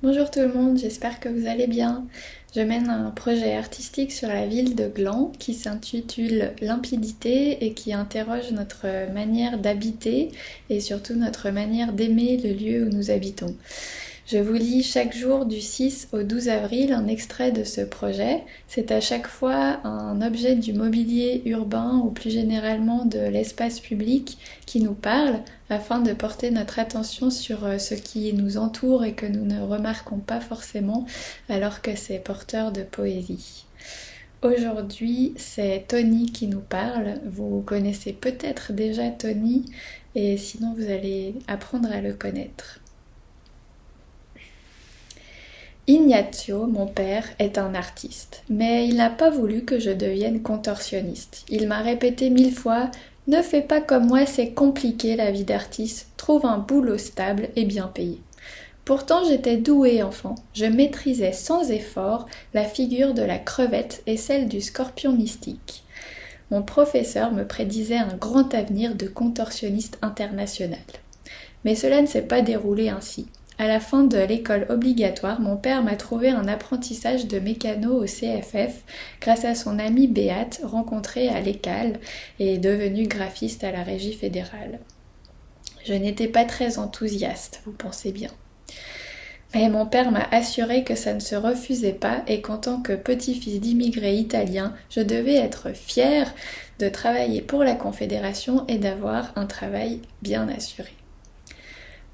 Bonjour tout le monde, j'espère que vous allez bien. Je mène un projet artistique sur la ville de Gland qui s'intitule Limpidité et qui interroge notre manière d'habiter et surtout notre manière d'aimer le lieu où nous habitons. Je vous lis chaque jour du 6 au 12 avril un extrait de ce projet. C'est à chaque fois un objet du mobilier urbain ou plus généralement de l'espace public qui nous parle afin de porter notre attention sur ce qui nous entoure et que nous ne remarquons pas forcément alors que c'est porteur de poésie. Aujourd'hui, c'est Tony qui nous parle. Vous connaissez peut-être déjà Tony et sinon vous allez apprendre à le connaître. Ignazio, mon père, est un artiste, mais il n'a pas voulu que je devienne contorsionniste. Il m'a répété 1000 fois « Ne fais pas comme moi, c'est compliqué la vie d'artiste, trouve un boulot stable et bien payé ». Pourtant j'étais douée enfant, je maîtrisais sans effort la figure de la crevette et celle du scorpion mystique. Mon professeur me prédisait un grand avenir de contorsionniste international. Mais cela ne s'est pas déroulé ainsi. À la fin de l'école obligatoire, mon père m'a trouvé un apprentissage de mécano au CFF grâce à son amie Béate, rencontrée à l'ECAL et devenue graphiste à la Régie fédérale. Je n'étais pas très enthousiaste, vous pensez bien. Mais mon père m'a assuré que ça ne se refusait pas et qu'en tant que petit-fils d'immigrés italiens, je devais être fière de travailler pour la Confédération et d'avoir un travail bien assuré.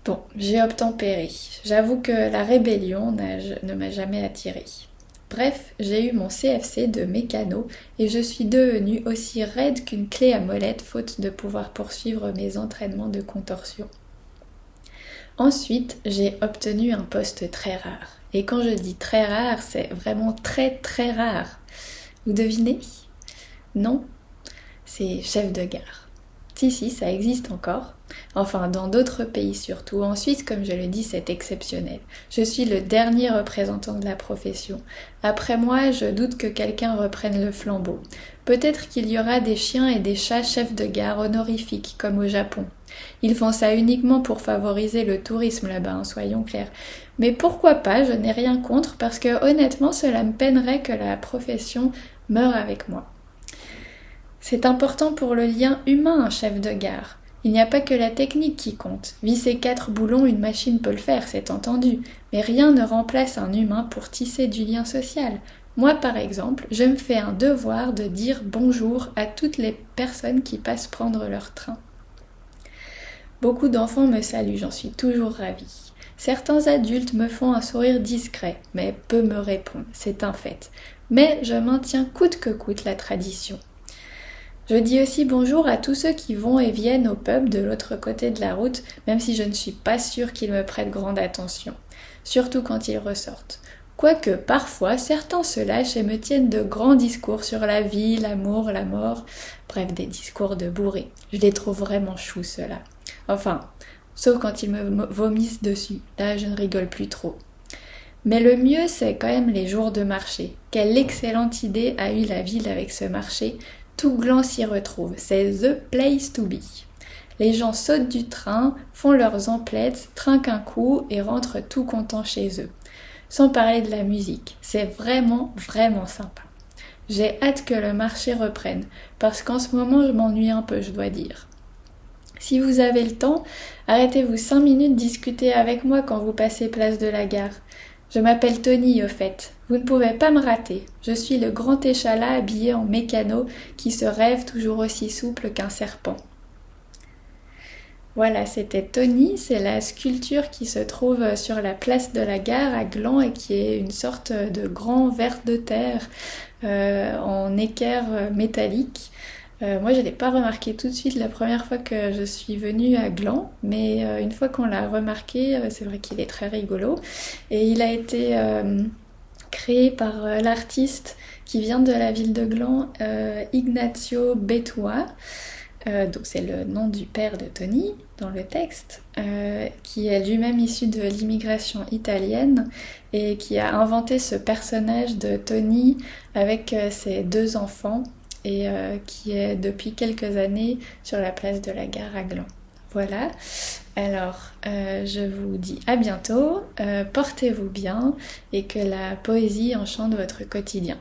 Bon, j'ai obtempéré. J'avoue que la rébellion ne m'a jamais attirée. Bref, j'ai eu mon CFC de mécano et je suis devenue aussi raide qu'une clé à molette faute de pouvoir poursuivre mes entraînements de contorsion. Ensuite, j'ai obtenu un poste très rare. Et quand je dis très rare, c'est vraiment très très rare. Vous devinez ? Non, c'est chef de gare. Si, ça existe encore. Enfin, dans d'autres pays surtout. En Suisse, comme je le dis, c'est exceptionnel. Je suis le dernier représentant de la profession. Après moi, je doute que quelqu'un reprenne le flambeau. Peut-être qu'il y aura des chiens et des chats chefs de gare honorifiques, comme au Japon. Ils font ça uniquement pour favoriser le tourisme là-bas, soyons clairs. Mais pourquoi pas, je n'ai rien contre, parce que honnêtement, cela me peinerait que la profession meure avec moi. C'est important pour le lien humain, un chef de gare. Il n'y a pas que la technique qui compte. Visser 4 boulons, une machine peut le faire, c'est entendu. Mais rien ne remplace un humain pour tisser du lien social. Moi, par exemple, je me fais un devoir de dire bonjour à toutes les personnes qui passent prendre leur train. Beaucoup d'enfants me saluent, j'en suis toujours ravie. Certains adultes me font un sourire discret, mais peu me répondent, c'est un fait. Mais je maintiens coûte que coûte la tradition. Je dis aussi bonjour à tous ceux qui vont et viennent au pub de l'autre côté de la route, même si je ne suis pas sûre qu'ils me prêtent grande attention, surtout quand ils ressortent. Quoique parfois, certains se lâchent et me tiennent de grands discours sur la vie, l'amour, la mort, bref, des discours de bourrés. Je les trouve vraiment choux, ceux-là. Enfin, sauf quand ils me vomissent dessus, là je ne rigole plus trop. Mais le mieux, c'est quand même les jours de marché. Quelle excellente idée a eu la ville avec ce marché. Tout Gland s'y retrouve, c'est the place to be. Les gens sautent du train, font leurs emplettes, trinquent un coup et rentrent tout contents chez eux. Sans parler de la musique, c'est vraiment, vraiment sympa. J'ai hâte que le marché reprenne, parce qu'en ce moment je m'ennuie un peu, je dois dire. Si vous avez le temps, arrêtez-vous 5 minutes discuter avec moi quand vous passez place de la gare. Je m'appelle Tony au fait. Vous ne pouvez pas me rater. Je suis le grand échalas habillé en mécano qui se rêve toujours aussi souple qu'un serpent. Voilà, c'était Tony, c'est la sculpture qui se trouve sur la place de la gare à Gland et qui est une sorte de grand ver de terre en équerre métallique. Moi, je ne l'ai pas remarqué tout de suite la première fois que je suis venue à Gland, mais une fois qu'on l'a remarqué, c'est vrai qu'il est très rigolo. Et il a été créé par l'artiste qui vient de la ville de Gland, Ignazio Bettua. Donc c'est le nom du père de Tony dans le texte, qui est lui-même issu de l'immigration italienne et qui a inventé ce personnage de Tony avec ses 2 enfants et qui est depuis quelques années sur la place de la gare à Gland. Voilà, alors je vous dis à bientôt, portez-vous bien et que la poésie enchante votre quotidien.